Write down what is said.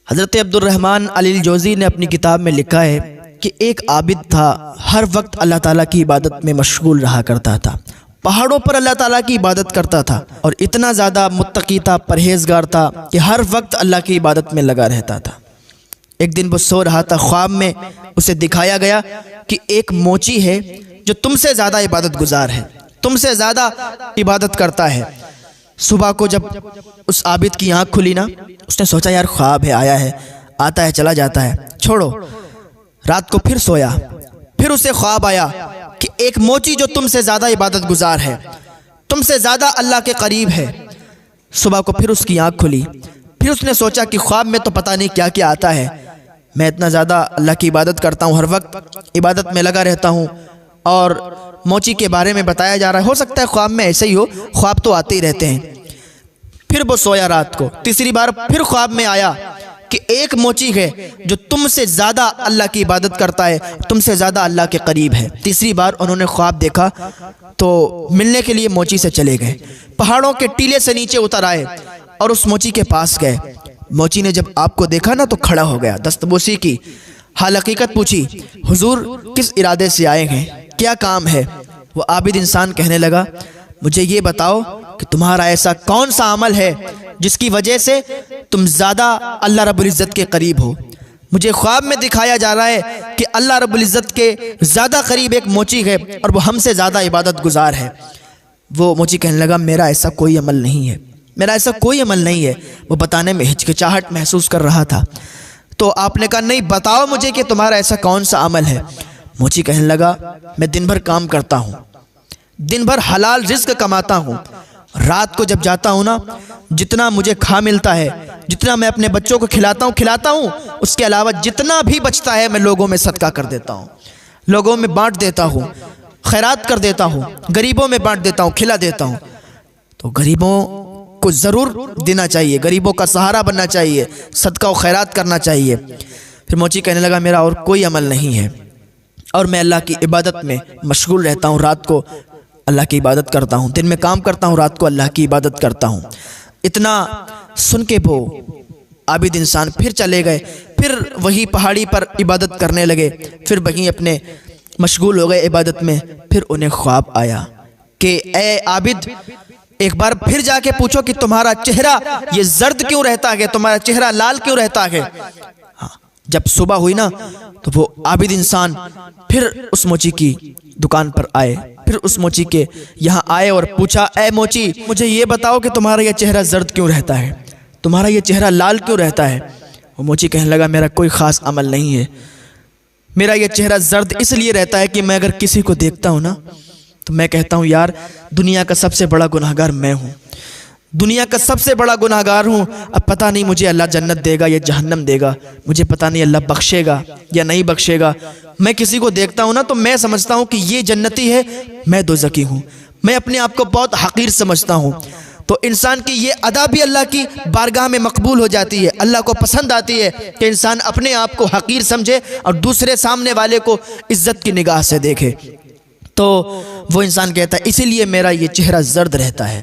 हज़रत अब्दुर्रहमान अल जोज़ी ने अपनी किताब में लिखा है कि एक आबिद था, हर वक्त अल्लाह ताला की इबादत में मशगूल रहा करता था। पहाड़ों पर अल्लाह ताला की इबादत करता था और इतना ज़्यादा मुत्तकी था, परहेज़गार था कि हर वक्त अल्लाह की इबादत में लगा रहता था। एक दिन वो सो रहा था, ख्वाब में उसे दिखाया गया कि एक मोची है जो तुमसे ज़्यादा इबादत गुजार है, तुमसे ज़्यादा इबादत करता है। सुबह को जब उस आबिद की आँख खुली ना, उसने सोचा यार ख्वाब है, आया है, आता है चला जाता है, छोड़ो। रात को फिर सोया, फिर उसे ख्वाब आया कि एक मोची जो तुमसे ज़्यादा इबादत गुजार है, तुमसे ज़्यादा अल्लाह के करीब है। सुबह को फिर उसकी आँख खुली, फिर उसने सोचा कि ख्वाब में तो पता नहीं क्या क्या आता है, मैं इतना ज़्यादा अल्लाह की इबादत करता हूँ, हर वक्त इबादत में लगा रहता हूँ और मोची के बारे में बताया जा रहा है, हो सकता है ख्वाब में ऐसे ही हो, ख्वाब तो आते ही रहते हैं। फिर वो सोया, रात को तीसरी बार फिर ख्वाब में आया कि एक मोची है जो तुमसे ज़्यादा अल्लाह की इबादत करता है, तुमसे ज़्यादा अल्लाह के करीब है। तीसरी बार उन्होंने ख्वाब देखा तो मिलने के लिए मोची से चले गए, पहाड़ों के टीले से नीचे उतर आए और उस मोची के पास गए। मोची ने जब आपको देखा ना तो खड़ा हो गया, दस्तबोसी की, हाल हकीकत पूछी, हुजूर किस इरादे से आए हैं, क्या काम है? वो आबिद इंसान कहने लगा, मुझे ये बताओ कि तुम्हारा ऐसा कौन सा अमल है जिसकी वजह से तुम ज़्यादा अल्लाह रब्बुल इज़्ज़त के करीब हो। मुझे ख्वाब में दिखाया जा रहा है कि अल्लाह रब्बुल इज़्ज़त के ज़्यादा करीब एक मोची है और वो हमसे ज़्यादा इबादत गुजार है। वो मोची कहने लगा, मेरा ऐसा कोई अमल नहीं है, मेरा ऐसा कोई अमल नहीं है। वो बताने में हिचकिचाहट महसूस कर रहा था। तो आपने कहा, नहीं बताओ मुझे कि तुम्हारा ऐसा कौन सा अमल है। मोची कहने लगा, मैं दिन भर काम करता हूँ, दिन भर हलाल रिज़्क़ कमाता हूँ, रात को जब जाता हूँ ना, जितना मुझे खा मिलता है, जितना मैं अपने बच्चों को खिलाता हूँ, उसके अलावा जितना भी बचता है मैं लोगों में सदका कर देता हूँ, लोगों में बांट देता हूँ, खैरात कर देता हूँ, गरीबों में बांट देता हूँ, खिला देता हूँ। तो गरीबों को ज़रूर देना चाहिए, गरीबों का सहारा बनना चाहिए, सदका और खैरात करना चाहिए। फिर मोची कहने लगा, मेरा और कोई अमल नहीं है और मैं अल्लाह की इबादत में मशगूल रहता हूँ, रात को अल्लाह की इबादत करता हूँ, दिन में काम करता हूँ, रात को अल्लाह की इबादत करता हूँ। इतना सुन के वो आबिद इंसान फिर चले गए, फिर वही पहाड़ी पर इबादत करने लगे, फिर वहीं अपने मशगूल हो गए इबादत में। फिर उन्हें ख्वाब आया कि ए आबिद, एक बार फिर जाके पूछो कि तुम्हारा चेहरा ये जर्द क्यों रहता है, तुम्हारा चेहरा लाल क्यों रहता है। हाँ, जब सुबह हुई ना तो वो आबिद इंसान फिर उस मोची की दुकान पर आए, फिर उस मोची के यहाँ आए और पूछा, ए मोची, मुझे ये बताओ कि तुम्हारा ये चेहरा जर्द क्यों रहता है, तुम्हारा ये चेहरा लाल क्यों रहता है। वो मोची कहने लगा, मेरा कोई ख़ास अमल नहीं है, मेरा ये चेहरा जर्द इसलिए रहता है कि मैं अगर किसी को देखता हूँ ना तो मैं कहता हूँ यार दुनिया का सबसे बड़ा गुनहगार मैं हूँ, दुनिया का सबसे बड़ा गुनहगार हूँ। अब पता नहीं मुझे अल्लाह जन्नत देगा या जहन्नम देगा, मुझे पता नहीं अल्लाह बख्शेगा या नहीं बख्शेगा। मैं किसी को देखता हूँ ना तो मैं समझता हूँ कि ये जन्नती है, मैं दोज़खी हूँ, मैं अपने आप को बहुत हकीर समझता हूँ। तो इंसान की ये अदा भी अल्लाह की बारगाह में मकबूल हो जाती है, अल्लाह को पसंद आती है कि इंसान अपने आप को हकीर समझे और दूसरे सामने वाले को इज्जत की निगाह से देखे। तो वो इंसान कहता है, इसीलिए मेरा ये चेहरा जर्द रहता है।